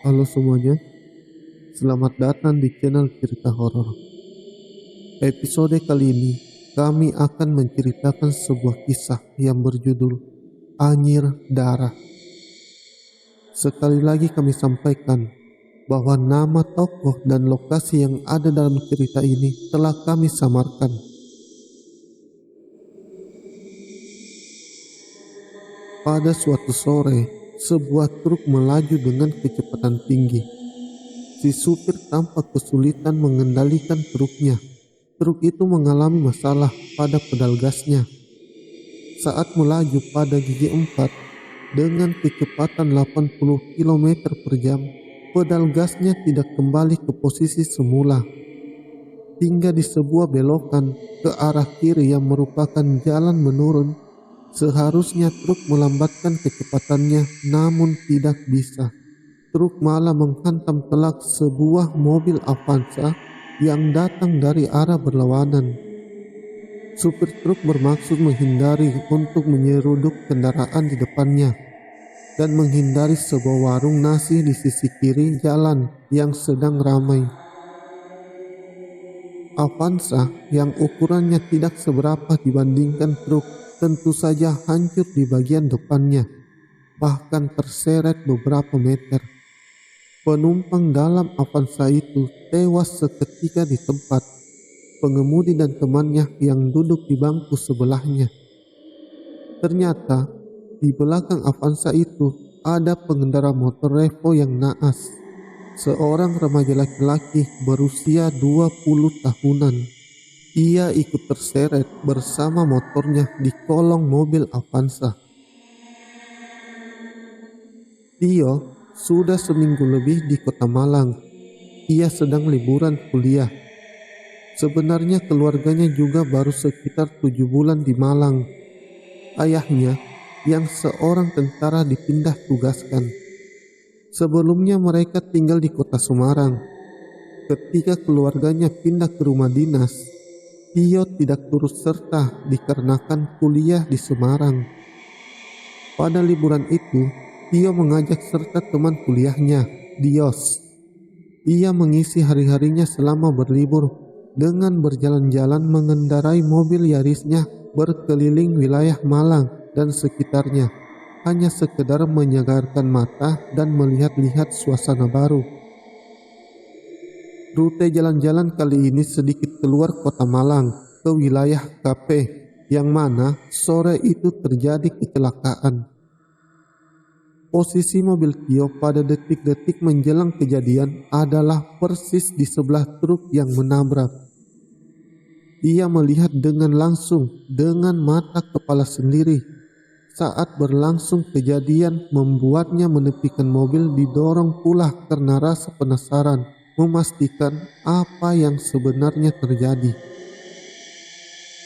Halo semuanya, selamat datang di channel cerita horor. Episode kali ini kami akan menceritakan sebuah kisah yang berjudul Anyir Darah. Sekali lagi kami sampaikan bahwa nama tokoh dan lokasi yang ada dalam cerita ini telah kami samarkan. Pada suatu sore, sebuah truk melaju dengan kecepatan tinggi. Si supir tampak kesulitan mengendalikan truknya. Truk itu mengalami masalah pada pedal gasnya. Saat melaju pada gigi 4 dengan kecepatan 80 km per jam, pedal gasnya tidak kembali ke posisi semula. Hingga di sebuah belokan ke arah kiri yang merupakan jalan menurun, seharusnya truk melambatkan kecepatannya, namun tidak bisa. Truk malah menghantam telak sebuah mobil Avanza yang datang dari arah berlawanan. Supir truk bermaksud menghindari untuk menyeruduk kendaraan di depannya dan menghindari sebuah warung nasi di sisi kiri jalan yang sedang ramai. Avanza yang ukurannya tidak seberapa dibandingkan truk tentu saja hancur di bagian depannya, bahkan terseret beberapa meter. Penumpang dalam Avanza itu tewas seketika di tempat. Pengemudi dan temannya yang duduk di bangku sebelahnya. Ternyata di belakang Avanza itu ada pengendara motor Revo yang naas. Seorang remaja laki-laki berusia 20 tahunan. Ia ikut terseret bersama motornya di kolong mobil Avanza. Tio sudah seminggu lebih di kota Malang. Ia sedang liburan kuliah. Sebenarnya keluarganya juga baru sekitar 7 bulan di Malang. Ayahnya yang seorang tentara dipindah tugaskan. Sebelumnya mereka tinggal di kota Semarang. Ketika keluarganya pindah ke rumah dinas, Tio tidak turut serta dikarenakan kuliah di Semarang. Pada liburan itu, Tio mengajak serta teman kuliahnya, Dios. Ia mengisi hari-harinya selama berlibur dengan berjalan-jalan mengendarai mobil Yarisnya berkeliling wilayah Malang dan sekitarnya, hanya sekedar menyegarkan mata dan melihat-lihat suasana baru. Rute jalan-jalan kali ini sedikit keluar kota Malang ke wilayah KP, yang mana sore itu terjadi kecelakaan. Posisi mobil Tio pada detik-detik menjelang kejadian adalah persis di sebelah truk yang menabrak. Ia melihat dengan langsung dengan mata kepala sendiri. Saat berlangsung kejadian membuatnya menepikan mobil didorong pula karena rasa penasaran memastikan apa yang sebenarnya terjadi.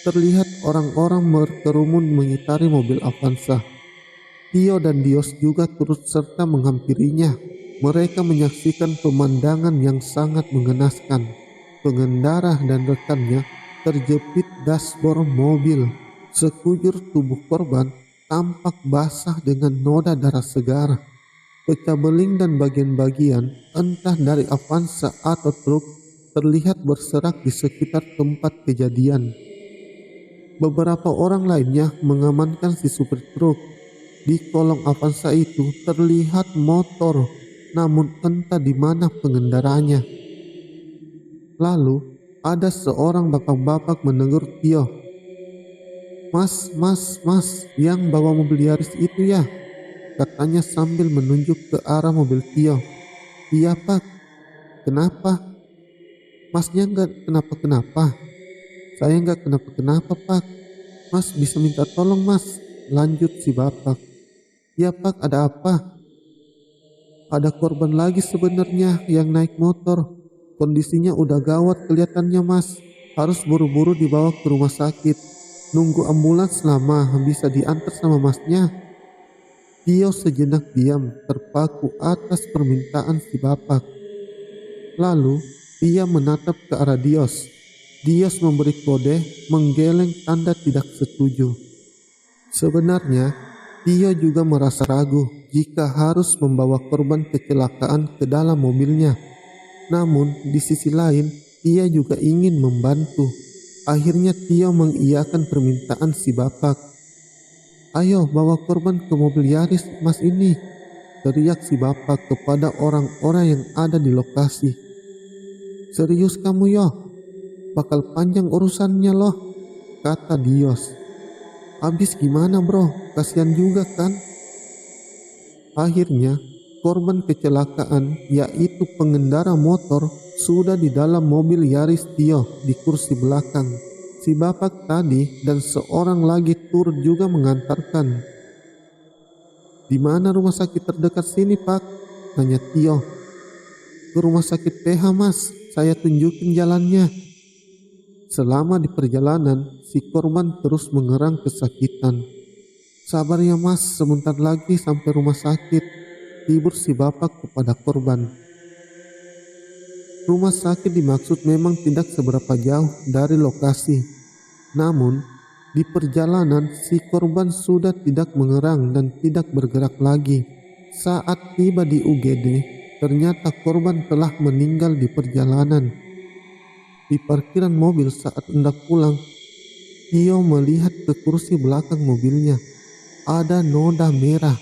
Terlihat orang-orang berkerumun mengitari mobil Avanza. Tio dan Dios juga turut serta menghampirinya. Mereka menyaksikan pemandangan yang sangat mengenaskan. Pengendara dan rekannya terjepit dashboard mobil. Sekujur tubuh korban tampak basah dengan noda darah segar. Pecah beling dan bagian-bagian entah dari Avanza atau truk terlihat berserak di sekitar tempat kejadian. Beberapa orang lainnya mengamankan si supir truk. Di kolong Avanza itu terlihat motor, namun entah di mana pengendaranya. Lalu ada seorang bapak-bapak menegur Tio. Mas, yang bawa mobil Yaris itu ya?" katanya sambil menunjuk ke arah mobil Tio. "Iya Pak." "Kenapa? Masnya nggak kenapa-kenapa?" "Saya nggak kenapa-kenapa Pak. Mas bisa minta tolong Mas," lanjut si bapak. "Ya Pak, ada apa?" "Ada korban lagi sebenarnya yang naik motor. Kondisinya udah gawat kelihatannya Mas. Harus buru-buru dibawa ke rumah sakit. Nunggu ambulans lama, bisa diantar sama Masnya." Tio sejenak diam terpaku atas permintaan si bapak. Lalu ia menatap ke arah Dios. Dios memberi kode menggeleng tanda tidak setuju. Sebenarnya Tio juga merasa ragu jika harus membawa korban kecelakaan ke dalam mobilnya. Namun di sisi lain, ia juga ingin membantu. Akhirnya Tio mengiyakan permintaan si bapak. "Ayo bawa korban ke mobil Yaris Mas ini," teriak si bapak kepada orang-orang yang ada di lokasi. "Serius kamu yo? Bakal panjang urusannya loh," kata Dios. "Abis gimana bro? Kasihan juga kan?" Akhirnya korban kecelakaan, yaitu pengendara motor, sudah di dalam mobil Yaris Tio di kursi belakang. Si bapak tadi dan seorang lagi turut juga mengantarkan. "Di mana rumah sakit terdekat sini pak?" tanya Tio. "Ke rumah sakit PH mas, saya tunjukin jalannya." Selama di perjalanan, si korban terus mengerang kesakitan. "Sabar ya mas, sebentar lagi sampai rumah sakit," hibur si bapak kepada korban. Rumah sakit dimaksud memang tidak seberapa jauh dari lokasi. Namun, di perjalanan si korban sudah tidak mengerang dan tidak bergerak lagi. Saat tiba di UGD, ternyata korban telah meninggal di perjalanan. Di parkiran mobil saat hendak pulang, Tio melihat ke kursi belakang mobilnya. Ada noda merah.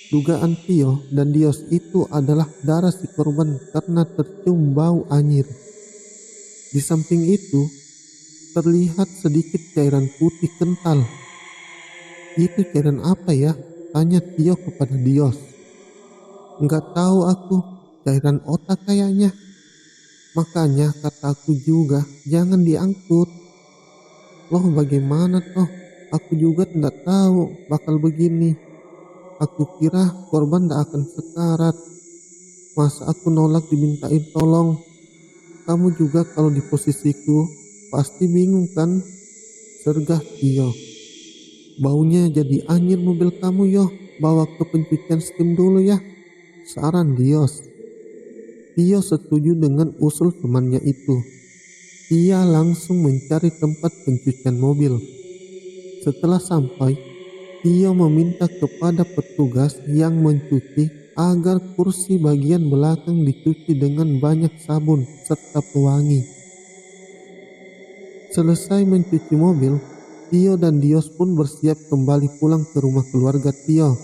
Dugaan Tio dan Dios itu adalah darah si korban karena tercium bau anyir. Di samping itu, terlihat sedikit cairan putih kental. "Itu cairan apa ya?" tanya Tio kepada Dios. "Enggak tahu aku, cairan otak kayaknya. Makanya kataku juga jangan diangkut." "Loh bagaimana toh? Aku juga tidak tahu bakal begini. Aku kira korban tak akan sekarat. Masa aku nolak dimintain tolong? Kamu juga kalau di posisiku pasti bingung kan?" sergah Tio. "Baunya jadi anyir mobil kamu yo, bawa ke pencucian steam dulu ya," saran Dios. Tio setuju dengan usul temannya itu. Ia langsung mencari tempat pencucian mobil. Setelah sampai, Tio meminta kepada petugas yang mencuci agar kursi bagian belakang dicuci dengan banyak sabun serta pewangi. Selesai mencuci mobil, Tio dan Dios pun bersiap kembali pulang ke rumah keluarga Tio.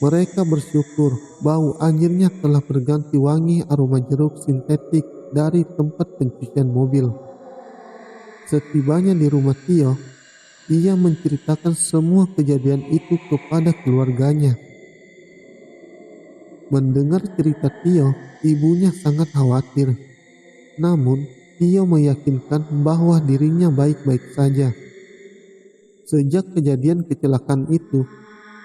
Mereka bersyukur bau anyirnya telah berganti wangi aroma jeruk sintetik dari tempat pencucian mobil. Setibanya di rumah Tio, ia menceritakan semua kejadian itu kepada keluarganya. Mendengar cerita Tio, ibunya sangat khawatir. Namun, Tio meyakinkan bahwa dirinya baik-baik saja. Sejak kejadian kecelakaan itu,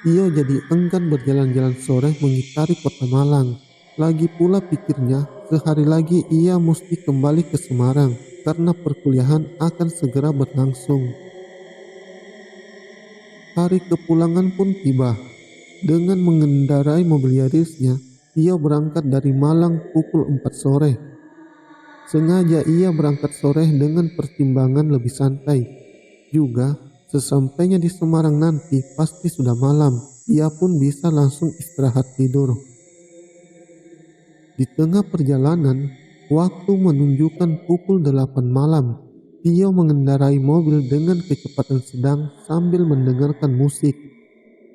Tio jadi enggan berjalan-jalan sore mengitari kota Malang. Lagi pula pikirnya, sehari lagi ia mesti kembali ke Semarang karena perkuliahan akan segera berlangsung. Hari kepulangan pun tiba. Dengan mengendarai mobil Yarisnya, Tio berangkat dari Malang pukul 4 sore. Sengaja ia berangkat sore dengan pertimbangan lebih santai. Juga, sesampainya di Semarang nanti pasti sudah malam. Ia pun bisa langsung istirahat tidur. Di tengah perjalanan, waktu menunjukkan pukul 8 malam. Tio mengendarai mobil dengan kecepatan sedang sambil mendengarkan musik.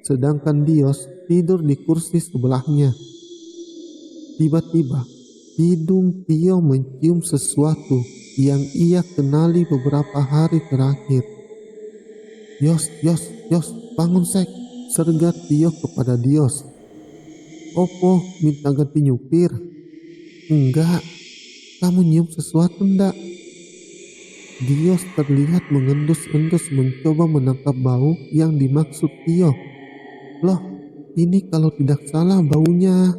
Sedangkan Dios tidur di kursi sebelahnya. Tiba-tiba, hidung Tio mencium sesuatu yang ia kenali beberapa hari terakhir. Yos, bangun sek," sergah Tio kepada Dios. "Opo, minta ganti nyupir?" "Enggak, kamu nyium sesuatu ndak?" Dios terlihat mengendus-endus mencoba menangkap bau yang dimaksud Tio. "Loh, ini kalau tidak salah baunya..."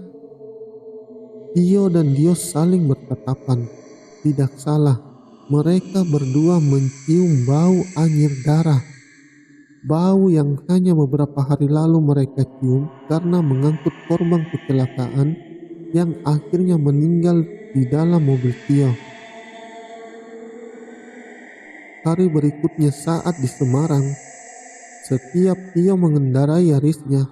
Tio dan Dios saling bertatapan. Tidak salah, mereka berdua mencium bau anyir darah. Bau yang hanya beberapa hari lalu mereka cium karena mengangkut korban kecelakaan yang akhirnya meninggal di dalam mobil Tio. Hari berikutnya saat di Semarang, setiap Tio mengendarai Yarisnya,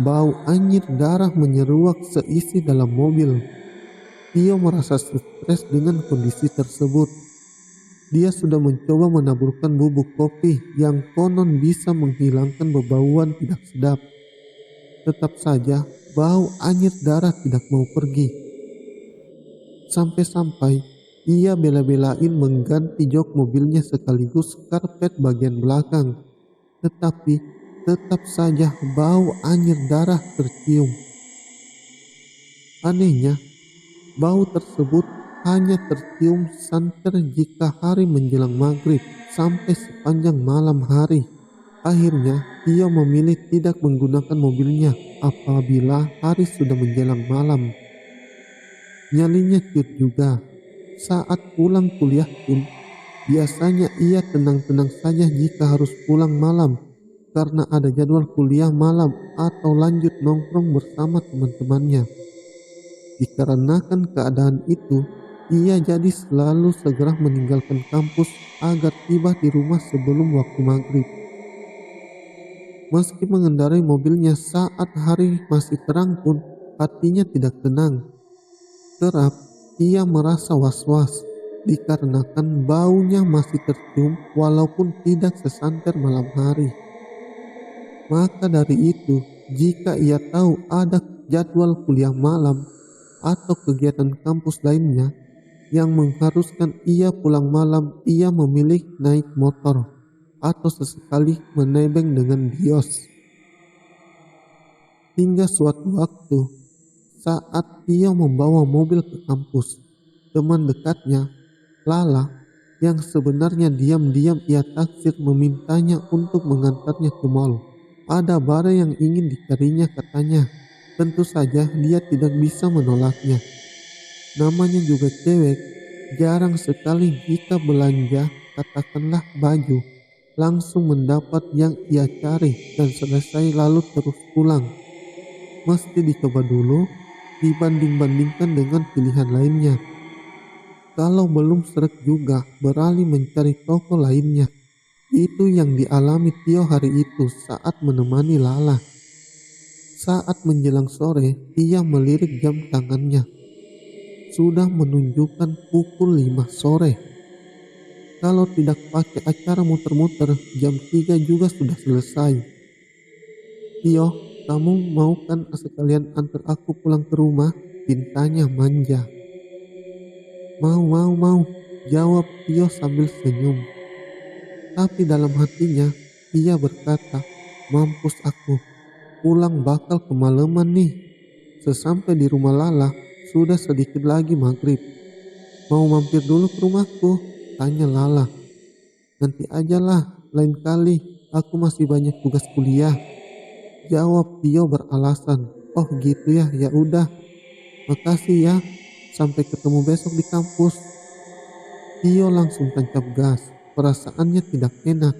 Bau anyir darah menyeruak seisi dalam mobil. Tio merasa stres dengan kondisi tersebut. Dia sudah mencoba menaburkan bubuk kopi yang konon bisa menghilangkan bebauan tidak sedap. Tetap saja bau anyir darah tidak mau pergi. Sampai-sampai ia bela-belain mengganti jok mobilnya sekaligus karpet bagian belakang. Tetapi tetap saja bau anyir darah tercium. Anehnya, bau tersebut hanya tercium santer jika hari menjelang maghrib sampai sepanjang malam hari. Akhirnya, Tio memilih tidak menggunakan mobilnya apabila hari sudah menjelang malam. Nyalinya ciut juga. Saat pulang kuliah pun, biasanya ia tenang-tenang saja jika harus pulang malam karena ada jadwal kuliah malam atau lanjut nongkrong bersama teman-temannya. Dikarenakan keadaan itu, ia jadi selalu segera meninggalkan kampus agar tiba di rumah sebelum waktu maghrib. Meski mengendarai mobilnya saat hari masih terang pun, hatinya tidak tenang. Kerap ia merasa was-was dikarenakan baunya masih tercium walaupun tidak sesanter malam hari. Maka dari itu, jika ia tahu ada jadwal kuliah malam atau kegiatan kampus lainnya yang mengharuskan ia pulang malam, ia memilih naik motor atau sesekali menebeng dengan Dios. Hingga suatu waktu, saat Tio membawa mobil ke kampus, teman dekatnya, Lala, yang sebenarnya diam-diam ia taksir memintanya untuk mengantarnya ke mall. Ada barang yang ingin dicarinya katanya. Tentu saja dia tidak bisa menolaknya. Namanya juga cewek, jarang sekali jika belanja, katakanlah baju, langsung mendapat yang ia cari dan selesai lalu terus pulang. Mesti dicoba dulu, dibanding-bandingkan dengan pilihan lainnya. Kalau belum seret juga, beralih mencari toko lainnya. Itu yang dialami Tio hari itu saat menemani Lala. Saat menjelang sore, ia melirik jam tangannya. Sudah menunjukkan pukul 5 sore. Kalau tidak pakai acara muter-muter, jam 3 juga sudah selesai. Tio, kamu mau kan sekalian antar aku pulang ke rumah? Tintanya manja. Mau, jawab Tio sambil senyum. Tapi dalam hatinya, ia berkata, mampus aku, pulang bakal kemalaman nih. Sesampai di rumah Lala, sudah sedikit lagi maghrib. Mau mampir dulu ke rumahku? Tanya Lala. Nanti ajalah, lain kali, aku masih banyak tugas kuliah. Jawab Tio beralasan. Oh gitu ya, ya udah. Makasih ya, sampai ketemu besok di kampus. Tio langsung tancap gas, perasaannya tidak enak.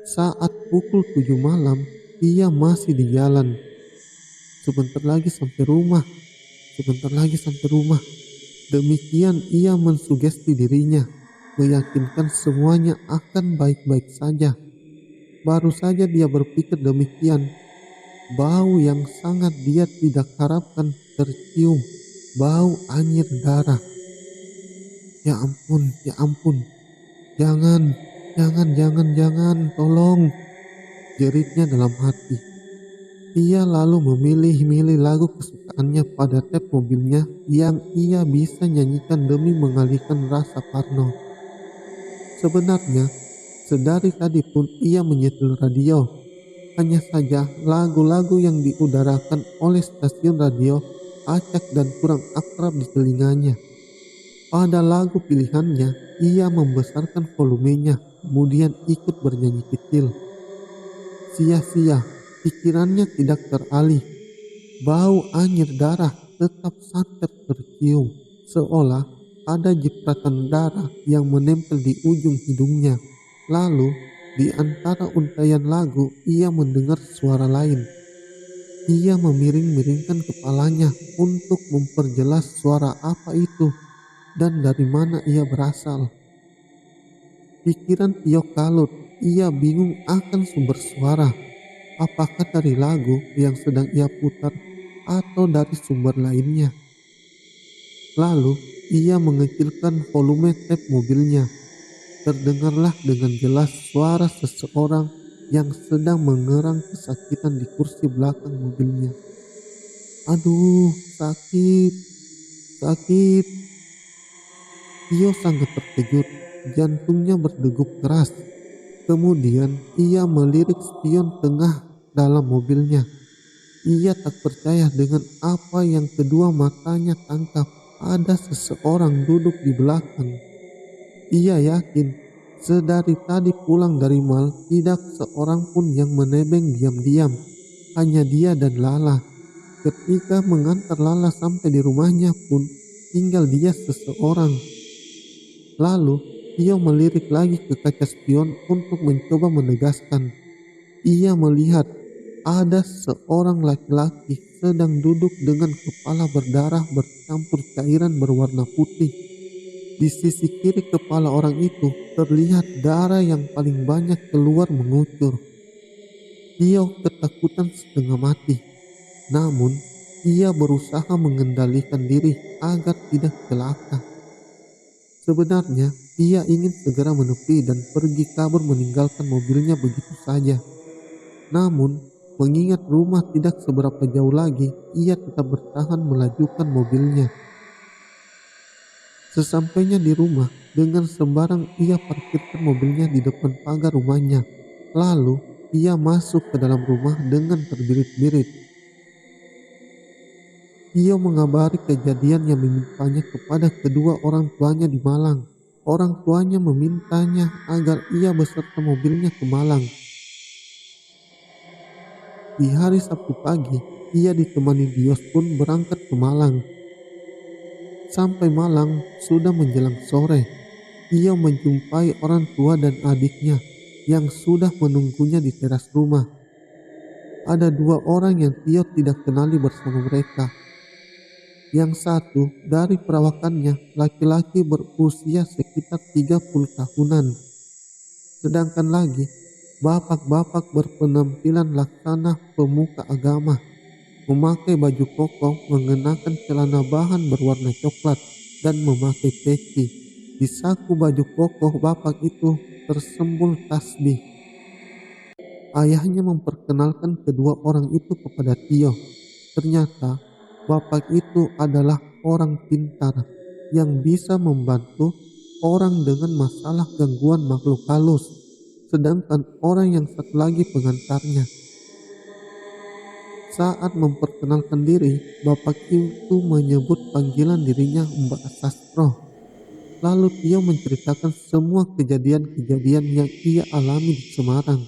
Saat pukul 7 malam, ia masih di jalan. Sebentar lagi sampai rumah. Demikian ia mensugesti dirinya, meyakinkan semuanya akan baik-baik saja. Baru saja dia berpikir demikian, bau yang sangat dia tidak harapkan tercium, bau anyir darah. Ya ampun, jangan, tolong, jeritnya dalam hati. Ia lalu memilih-milih lagu kesukaannya pada tap mobilnya yang ia bisa nyanyikan demi mengalihkan rasa parno. Sebenarnya, sedari tadi pun ia menyetel radio. Hanya saja lagu-lagu yang diudarakan oleh stasiun radio acak dan kurang akrab di telinganya. Pada lagu pilihannya, ia membesarkan volumenya, kemudian ikut bernyanyi kecil. Sia-sia, pikirannya tidak teralih. Bau anyir darah tetap santer tercium, seolah ada jipratan darah yang menempel di ujung hidungnya. Lalu, di antara untaian lagu, ia mendengar suara lain. Ia memiring-miringkan kepalanya untuk memperjelas suara apa itu dan dari mana ia berasal. Pikiran Tio kalut, ia bingung akan sumber suara. Apakah dari lagu yang sedang ia putar atau dari sumber lainnya? Lalu ia mengecilkan volume tape mobilnya. Terdengarlah dengan jelas suara seseorang yang sedang mengerang kesakitan di kursi belakang mobilnya. "Aduh, sakit, sakit." Tio sangat terkejut, jantungnya berdegup keras. Kemudian ia melirik spion tengah dalam mobilnya. Ia tak percaya dengan apa yang kedua matanya tangkap. Ada seseorang duduk di belakang. Ia yakin sedari tadi pulang dari mal tidak seorang pun yang menebeng diam-diam. Hanya dia dan Lala. Ketika mengantar Lala sampai di rumahnya pun tinggal dia seseorang. Lalu Tio melirik lagi ke kaca spion untuk mencoba menegaskan. Ia melihat ada seorang laki-laki sedang duduk dengan kepala berdarah bercampur cairan berwarna putih. Di sisi kiri kepala orang itu terlihat darah yang paling banyak keluar mengucur. Tio ketakutan setengah mati. Namun ia berusaha mengendalikan diri agar tidak celaka. Sebenarnya ia ingin segera menepi dan pergi kabur meninggalkan mobilnya begitu saja. Namun mengingat rumah tidak seberapa jauh lagi, ia tetap bertahan melajukan mobilnya. Sesampainya di rumah, dengan sembarang ia parkirkan mobilnya di depan pagar rumahnya. Lalu ia masuk ke dalam rumah dengan terbirit-birit. Tio mengabari kejadian yang menimpanya kepada kedua orang tuanya di Malang. Orang tuanya memintanya agar ia beserta mobilnya ke Malang. Di hari Sabtu pagi, ia ditemani Dios pun berangkat ke Malang. Sampai Malang sudah menjelang sore. Ia menjumpai orang tua dan adiknya yang sudah menunggunya di teras rumah. Ada dua orang yang Tio tidak kenali bersama mereka. Yang satu dari perawakannya laki-laki berusia sekitar 30 tahunan. Sedangkan lagi bapak-bapak berpenampilan laksana pemuka agama, memakai baju koko, mengenakan celana bahan berwarna coklat dan memakai peci. Di saku baju koko bapak itu tersembul tasbih. Ayahnya memperkenalkan kedua orang itu kepada Tio. Ternyata bapak itu adalah orang pintar yang bisa membantu orang dengan masalah gangguan makhluk halus. Sedangkan orang yang satu lagi pengantarnya. Saat memperkenalkan diri, bapak itu menyebut panggilan dirinya Mbak Sastro. Lalu Tio menceritakan semua kejadian-kejadian yang ia alami di Semarang.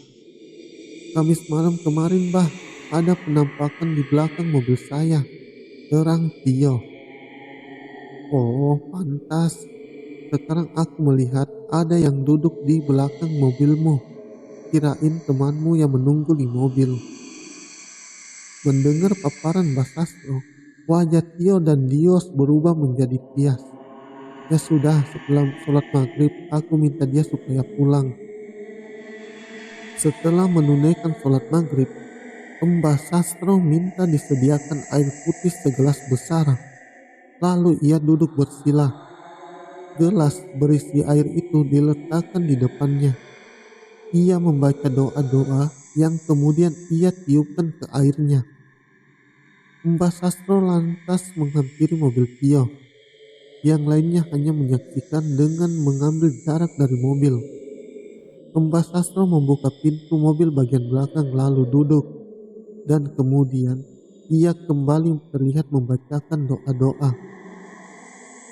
"Kamis malam kemarin, Bah, ada penampakan di belakang mobil saya," terang Tio. "Oh, pantas. Sekarang aku melihat ada yang duduk di belakang mobilmu. Kirain temanmu yang menunggu di mobil." Mendengar paparan Mbak Sastro, wajah Tio dan Dios berubah menjadi pias. "Ya sudah, setelah sholat maghrib, aku minta dia supaya pulang." Setelah menunaikan sholat maghrib, Mbak Sastro minta disediakan air putih segelas besar. Lalu ia duduk bersila. Gelas berisi air itu diletakkan di depannya. Ia membaca doa-doa yang kemudian ia tiupkan ke airnya. Mbak Sastro lantas menghampiri mobil Tio. Yang lainnya hanya menyaksikan dengan mengambil jarak dari mobil. Mbak Sastro membuka pintu mobil bagian belakang lalu duduk. Dan kemudian ia kembali terlihat membacakan doa-doa.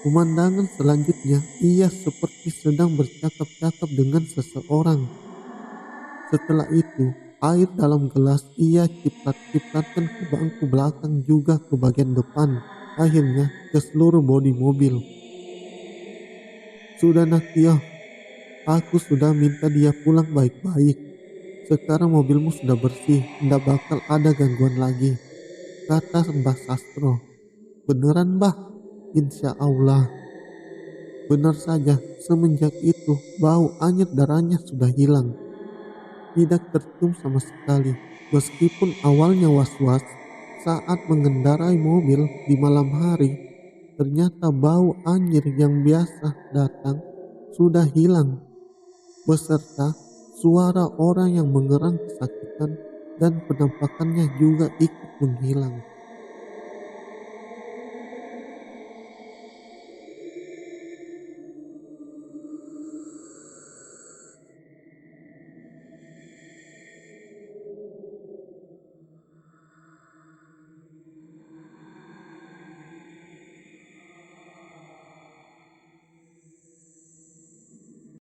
Pemandangan selanjutnya ia seperti sedang bercakap-cakap dengan seseorang. Setelah itu air dalam gelas ia ciprat-cipratkan ke bangku belakang juga ke bagian depan. Akhirnya ke seluruh bodi mobil. "Sudah nak Tio, aku sudah minta dia pulang baik-baik. Sekarang mobilmu sudah bersih, tidak bakal ada gangguan lagi," kata Mbah Sastro. "Beneran, Mbah?" "Insya Allah." Benar saja, semenjak itu bau anyir darahnya sudah hilang. Tidak tercium sama sekali. Meskipun awalnya was-was saat mengendarai mobil di malam hari, ternyata bau anjir yang biasa datang sudah hilang, beserta suara orang yang mengerang kesakitan dan penampakannya juga ikut menghilang.